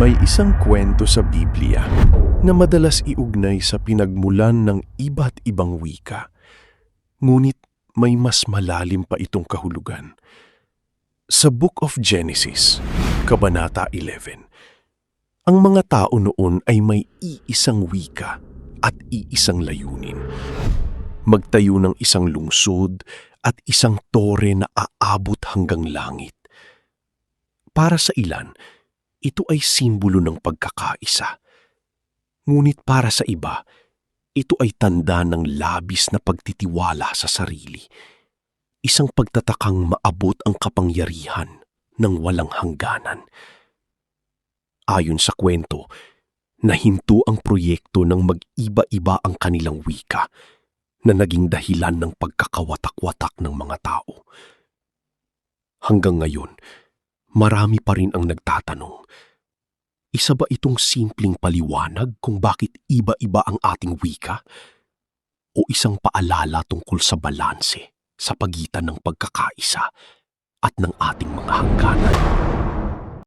May isang kwento sa Biblia na madalas iugnay sa pinagmulan ng iba't ibang wika. Ngunit may mas malalim pa itong kahulugan. Sa Book of Genesis, Kabanata 11, ang mga tao noon ay may iisang wika at iisang layunin. Magtayo ng isang lungsod at isang tore na aabot hanggang langit. Para sa ilan, ito ay simbolo ng pagkakaisa. Ngunit para sa iba, ito ay tanda ng labis na pagtitiwala sa sarili. Isang pagtatakang maabot ang kapangyarihan ng walang hangganan. Ayon sa kwento, nahinto ang proyekto ng mag-iba-iba ang kanilang wika na naging dahilan ng pagkakawatak-watak ng mga tao. Hanggang ngayon, marami pa rin ang nagtatanong, isa ba itong simpleng paliwanag kung bakit iba-iba ang ating wika? O isang paalala tungkol sa balanse sa pagitan ng pagkakaisa at ng ating mga hangganan?